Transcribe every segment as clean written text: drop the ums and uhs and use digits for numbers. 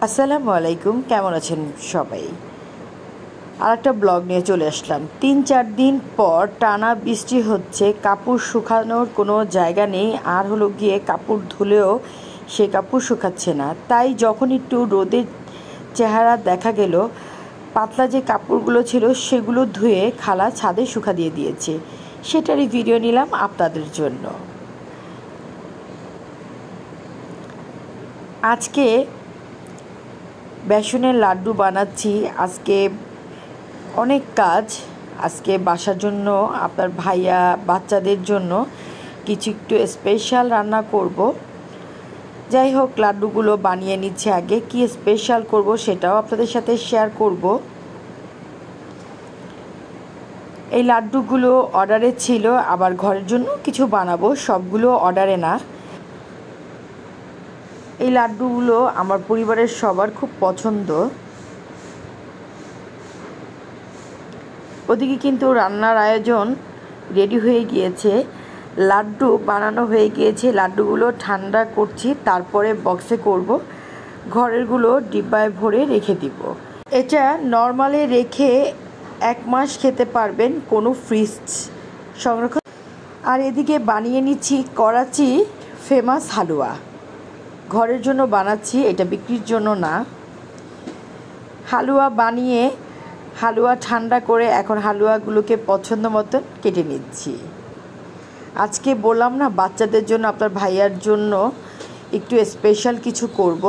আসসালামু আলাইকুম, কেমন আছেন সবাই? আর একটা ব্লগ নিয়ে চলে আসলাম। ৩-৪ দিন পর টানা বৃষ্টি হচ্ছে, কাপড় শুকানোর কোনো জায়গা নেই। আর গিয়ে কাপড় ধুলেও সে কাপড় শুকাচ্ছে না। তাই যখন একটু রোদের চেহারা দেখা গেল, পাতলা যে কাপড়গুলো ছিল সেগুলো ধুয়ে খালা ছাদে শুকা দিয়ে দিয়েছে। সেটারই ভিডিও নিলাম আপনাদের জন্য। আজকে বেসনের লাড্ডু বানাচ্ছি। আজকে অনেক কাজ, আজকে বাসার জন্য, আপনার ভাইয়া বাচ্চাদের জন্য কিছু একটু স্পেশাল রান্না করব। যাই হোক, লাড্ডুগুলো বানিয়ে নিচ্ছে। আগে কি স্পেশাল করব সেটাও আপনাদের সাথে শেয়ার করব। এই লাড্ডুগুলো অর্ডারে ছিল, আবার ঘরের জন্য কিছু বানাবো, সবগুলো অর্ডারে না। এই লাড্ডুগুলো আমার পরিবারের সবার খুব পছন্দ। ওদিকে কিন্তু রান্নার আয়োজন রেডি হয়ে গিয়েছে, লাড্ডু বানানো হয়ে গিয়েছে। লাড্ডুগুলো ঠান্ডা করছি, তারপরে বক্সে করব। ঘরেরগুলো ডিব্বায় ভরে রেখে দিব। এটা নর্মালে রেখে 1 মাস খেতে পারবেন, কোনো ফ্রিজ সংরক্ষণ। আর এদিকে বানিয়ে নিচ্ছি করাচি ফেমাস হালুয়া। ঘরের জন্য বানাচ্ছি, এটা বিক্রির জন্য না। হালুয়া বানিয়ে হালুয়া ঠান্ডা করে এখন হালুয়াগুলোকে পছন্দ মতন কেটে নিচ্ছি। আজকে বললাম না, বাচ্চাদের জন্য, আপনার ভাইয়ার জন্য একটু স্পেশাল কিছু করব।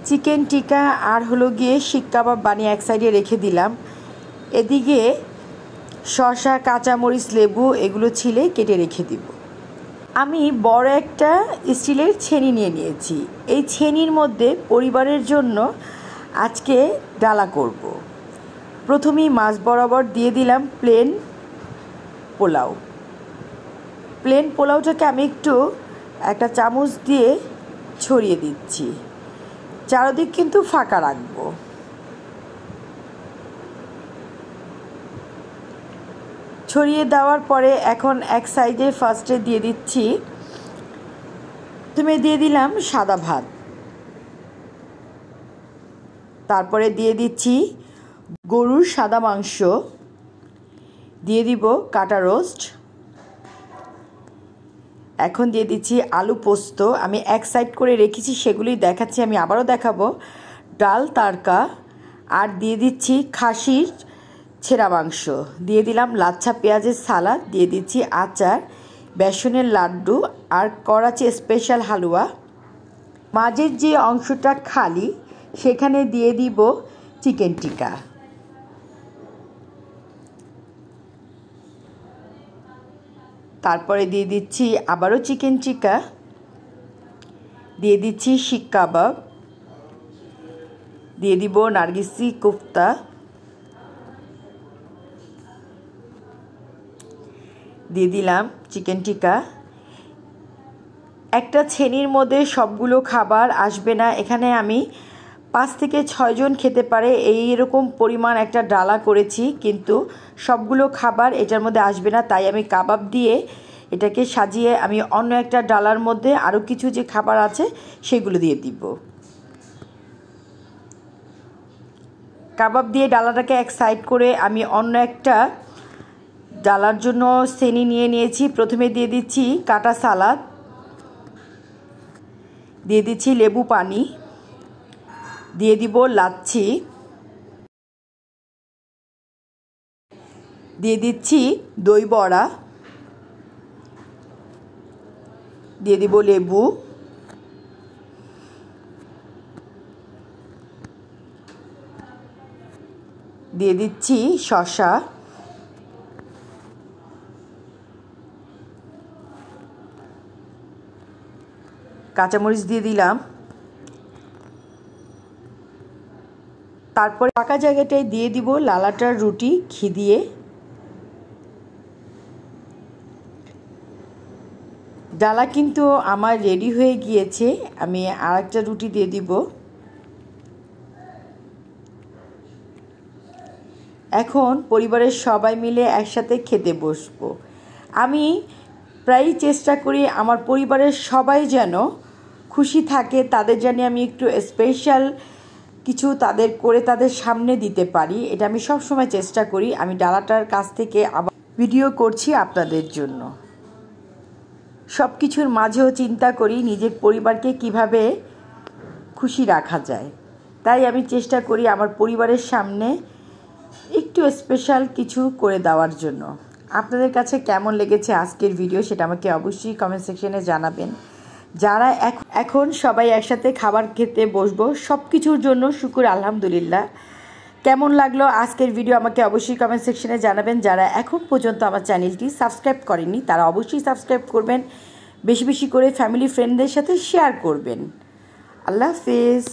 চিকেন টিক্কা আর গিয়ে শিক কাবাব বানিয়ে এক সাইডে রেখে দিলাম। এদিকে শসা, কাঁচামরিচ, লেবু এগুলো ছিলে কেটে রেখে দিব। আমি বড় একটা স্টিলের ছেনি নিয়ে নিয়েছি। এই ছেনির মধ্যে পরিবারের জন্য আজকে ডালা করব। প্রথমেই মাছ বরাবর দিয়ে দিলাম প্লেন পোলাও। প্লেন পোলাওটাকে আমি একটু একটা চামচ দিয়ে ছড়িয়ে দিচ্ছি। চারদিক কিন্তু ফাঁকা রাখবো। ছড়িয়ে দেওয়ার পরে এখন এক সাইডে ফার্স্টে দিয়ে দিচ্ছি, প্রথমে দিয়ে দিলাম সাদা ভাত, তারপরে দিয়ে দিচ্ছি গরুর সাদা মাংস, দিয়ে দিব কাটা রোস্ট, এখন দিয়ে দিচ্ছি আলু পোস্ত। আমি এক সাইড করে রেখেছি, সেগুলোই দেখাচ্ছি, আমি আবারও দেখাবো। ডাল তাড়কা, আর দিয়ে দিচ্ছি খাসির ছেঁড়া মাংস, দিয়ে দিলাম লাচ্ছা পেঁয়াজের সালাদ, দিয়ে দিচ্ছি আচার, বেসনের লাড্ডু আর করাচি স্পেশাল হালুয়া। মাঝের যে অংশটা খালি সেখানে দিয়ে দিব চিকেন টিক্কা। তারপরে দিয়ে দিচ্ছি আবারও চিকেন টিক্কা, দিয়ে দিচ্ছি শিক কাবাব, দিয়ে দিব নার্গিসি কোফতা, দিয়ে দিলাম চিকেন টিক্কা। একটা ছেনির মধ্যে সবগুলো খাবার আসবে না, এখানে আমি 5 থেকে 6 জন খেতে পারে এইরকম পরিমাণ একটা ডালা করেছি, কিন্তু সবগুলো খাবার এটার মধ্যে আসবে না। তাই আমি কাবাব দিয়ে এটাকে সাজিয়ে আমি অন্য একটা ডালার মধ্যে আরও কিছু যে খাবার আছে সেগুলো দিয়ে দিব। কাবাব দিয়ে ডালাটাকে এক সাইড করে আমি অন্য একটা ডালার জন্য সেনি নিয়ে নিয়েছি। প্রথমে দিয়ে দিচ্ছি কাটা সালাদ, দিয়ে দিচ্ছি লেবু পানি, দিয়ে দিব লাচ্ছি, দিয়ে দিচ্ছি দই বড়া, দিয়ে দিব লেবু, দিয়ে দিচ্ছি শসা, কাঁচামরিচ দিয়ে দিলাম। তারপরে ফাঁকা জায়গাটায় দিয়ে দিব লালাটার রুটি ঘি দিয়ে। ডালা কিন্তু আমার রেডি হয়ে গিয়েছে, আমি আর একটা রুটি দিয়ে দিব। এখন পরিবারের সবাই মিলে একসাথে খেতে বসবো। আমি প্রায়ই চেষ্টা করি আমার পরিবারের সবাই যেন খুশি থাকে, তাদের জানি আমি একটু স্পেশাল কিছু তাদের করে তাদের সামনে দিতে পারি, এটা আমি সব সময় চেষ্টা করি। আমি ডালাটার কাছ থেকে আবার ভিডিও করছি আপনাদের জন্য। সব কিছুর মাঝেও চিন্তা করি নিজের পরিবারকে কিভাবে খুশি রাখা যায়, তাই আমি চেষ্টা করি আমার পরিবারের সামনে একটু স্পেশাল কিছু করে দেওয়ার জন্য। আপনাদের কাছে কেমন লেগেছে আজকের ভিডিও সেটা আমাকে অবশ্যই কমেন্ট সেকশনে জানাবেন। যারা এখন সবাই একসাথে খাবার খেতে বসবো, সব কিছুর জন্য শুকুর আলহামদুলিল্লাহ। কেমন লাগলো আজকের ভিডিও আমাকে অবশ্যই কমেন্ট সেকশনে জানাবেন। যারা এখন পর্যন্ত আমার চ্যানেলটি সাবস্ক্রাইব করেননি তারা অবশ্যই সাবস্ক্রাইব করবেন, বেশি বেশি করে ফ্যামিলি ফ্রেন্ডদের সাথে শেয়ার করবেন। আল্লাহ হাফেজ।